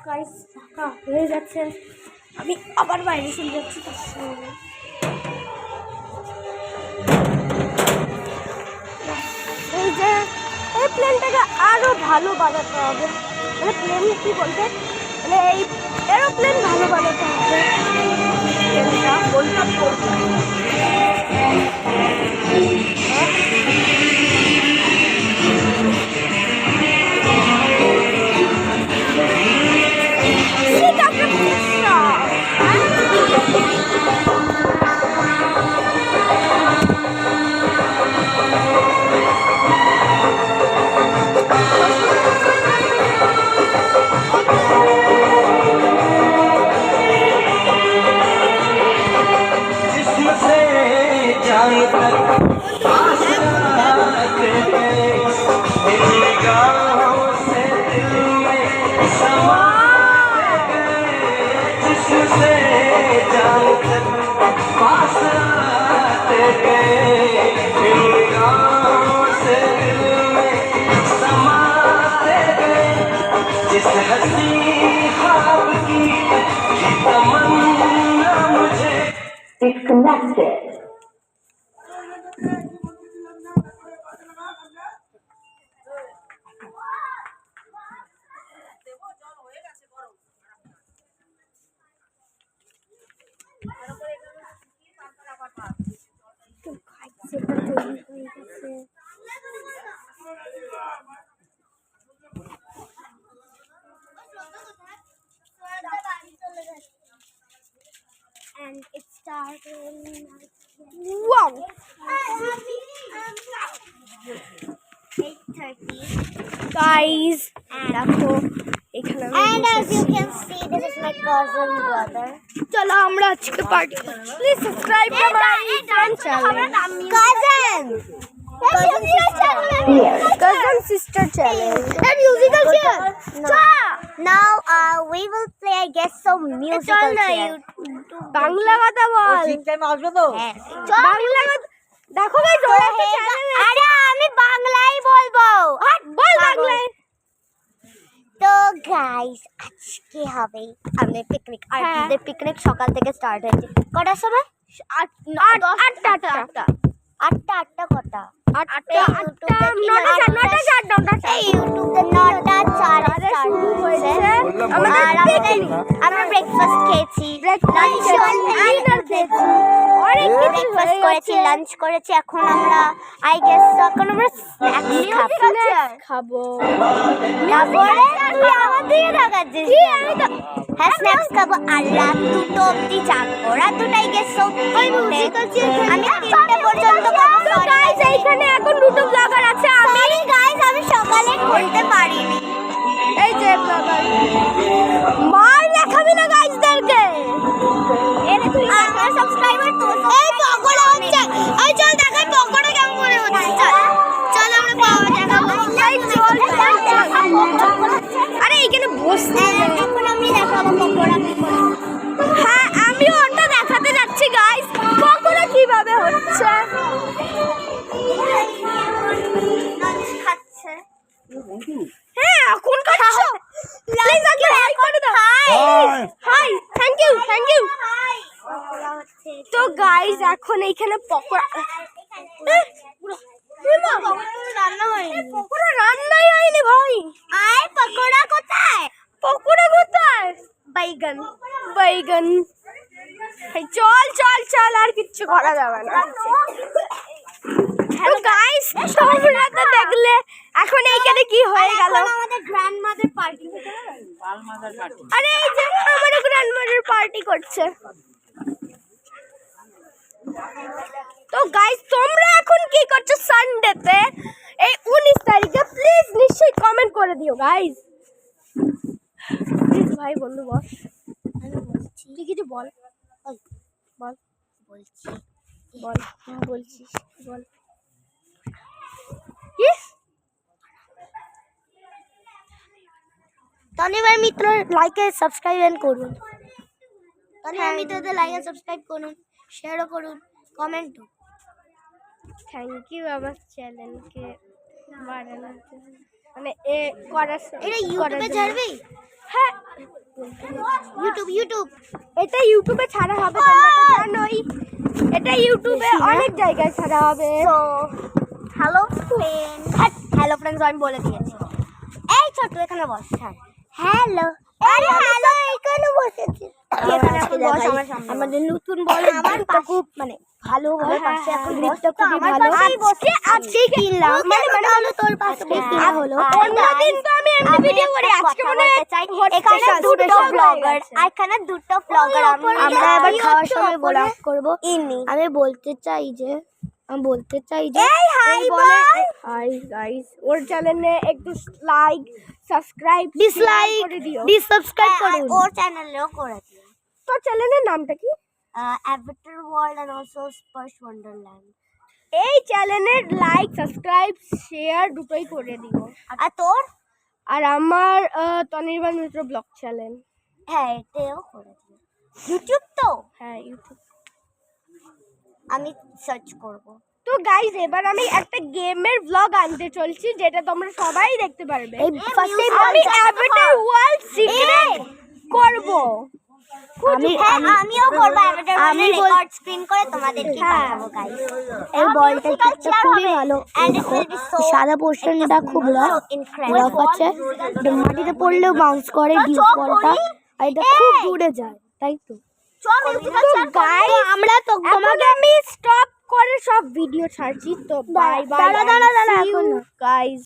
Guys ফাঁকা হয়ে যাচ্ছে, আমি আবার বাইরে চলে যাচ্ছি। তার সঙ্গে এই যে এই প্লেনটাকে আরো ভালো বানাতে হবে, মানে প্লেন কি বলতে মানে এই এরোপ্লেন ভালো বানাতে হবে। Disconnected. And it started. Wow! 8:30. Guys, and as you can see, this is my cousin brother. चलो हमरा आजके पार्टी प्लीज सब्सक्राइब कर my channel cousin sister channel and musical chair. Now we will play, I guess, some musical chair. Bangla কথা বল, ঠিক time আসবে তো? বাংলা দেখো ভাই জোরে চ্যানেল। আরে আমি বাংলাই বলবো, বল বাংলায়। তো গাইস আজকে হবে আমাদের পিকনিক, আর আমাদের পিকনিক সকাল থেকে স্টার্ট হয়েছে। কটার সময়? 8টা কটা? 8টা ইউটিউবে 9টা 4 শুরু হয়েছে। আমরা ব্রেকফাস্ট খেয়েছি, ব্রেকফাস্ট করেছি, লাঞ্চ করেছি। এখন আমরা এখন আমরা স্ন্যাক্স খাবো। তারপরে তুই আমার দিকে তাকাচ্ছিস? হ্যাঁ স্ন্যাক্স খাবো, আর রাত 2টো অবধি জাগবো। রাত 2টায় গেছো, আমি 3টে পর্যন্ত এইখানে এখন দুটো ব্লগার আছে। আমি গাইস আমি সকালে বলতে পারিনি। এই যে ব্লগার মার দেখাবি না গাইসদেরকে। আমার সাবস্ক্রাইবার তো এই পকোড়া হচ্ছে। এই চল দেখাই পকোড়া কেমন মনে হচ্ছে। চল আমরা পাওয়া দেখাবো। আরে এইখানে বসতে এখন আমি দেখাবো পকোড়া। হ্যাঁ আমিও ওটা দেখাতে যাচ্ছি গাইস, পকোড়া কিভাবে হচ্ছে। খাচ্ছে। হ্যাঁ এখন খাচ্ছ? প্লিজ আগে হাই করে দাও। হাই থ্যাংক ইউ তো গাইস এখন এইখানে পকোড়া রান্না হয়নি, পকোড়া রান্নাই হয়নি ভাই। আয় পকোড়া কোথায়? বাইগন চল আর কিচ্ছু করা যাবে না। তো গাইস তোমরা তো দেখলে এখন এইখানে কি হয়ে গেল। আমাদের গ্র্যান্ডমাদার পার্টি। আরে এই যে আমারও গ্র্যান্ডমাদার পার্টি করছে। তো গাইস তোমরা এখন কি করছো? সানডে নিও গাইস। প্লিজ ভাই বন্ধু বস, আমি বলছি তুই কিছু বল। ওই বল বলছি বল বলছিস বল। কি তনিবার মিত্র লাইক এন্ড সাবস্ক্রাইব করুন। তনিবার মিত্রদের লাইক এন্ড সাবস্ক্রাইব করুন, শেয়ারও করুন, কমেন্টও। থ্যাংক ইউ আমার চ্যানেলকে বাড়ানোর জন্য, মানে এ করার এটা ইউটিউবে ছাড়বি? হ্যাঁ ইউটিউব এটা ইউটিউবে ছাড়া হবে, তোমরা তো জানোই। এটা ইউটিউবে অনেক জায়গায় ছাড়া হবে। তো হ্যালো ফ্রেন্ডস আমি বলে দিয়েছি। এই ছোট এখানে বস। হ্যাঁ হ্যালো, আরে হ্যালো এখানে বসেছি। এখানে এখন বস আমার সামনে। আমাদের নতুন বলে আমার তো খুব মানে ভালো ভাবে পাশে এখন গ্রিপটা খুবই আমার ভালো। পাশেই বসে আজকে কিনলাম, মানে তোর পাশে কিনা হলো। অন্যদিন তো আমি এমনি ভিডিও করি, আজকে মনে হয় এখানে দুটো ব্লগার, এখানে দুটো ব্লগার আমরা এবার খাওয়ার সময় ব্লগ করব। আমি বলতে চাই যে এই হাই হাই গাইস, ওর চ্যানেলে একটু লাইক সাবস্ক্রাইব ডিসলাইক করে দিও। ডিসসাবস্ক্রাইব করুন। ওর চ্যানেলেও করে দিও। তোর চ্যানেলের নামটা কি? Avatar World and also Sparsh Wonderland. এই চ্যানেলের লাইক সাবস্ক্রাইব শেয়ার দুটোই করে দিও। আর তোর? আর আমার তনির্বাণ মিত্র ব্লগ চ্যানেল। হ্যাঁ এটাও করে দিও। ইউটিউব তো? হ্যাঁ ইউটিউব। আমি সার্চ করব। তো গাইস এবার আমি একটা গেমের ব্লগ আনতে চলছি, যেটা তোমরা সবাই দেখতে পারবে। আমি অ্যাভাটার ওয়ার্ল্ড সিক্রেট করব। আমিও করব অ্যাভাটার ওয়ার্ল্ড রেকর্ড স্ক্রিন করে তোমাদেরকে দেখাবো গাইস। এই বলটা খুবই ভালো, সাদা পোর্শনটা খুব রফ আছে, এটা মাটিতে পড়লেও বাউন্স করে ডিউ বলটা, আর এটা খুব দূরে যায়, তাই তো। আমরা তো তোমাকে আমি স্টপ করে সব ভিডিও ছাড়ছি। তো বাই বাই, দাঁড়া গাইস।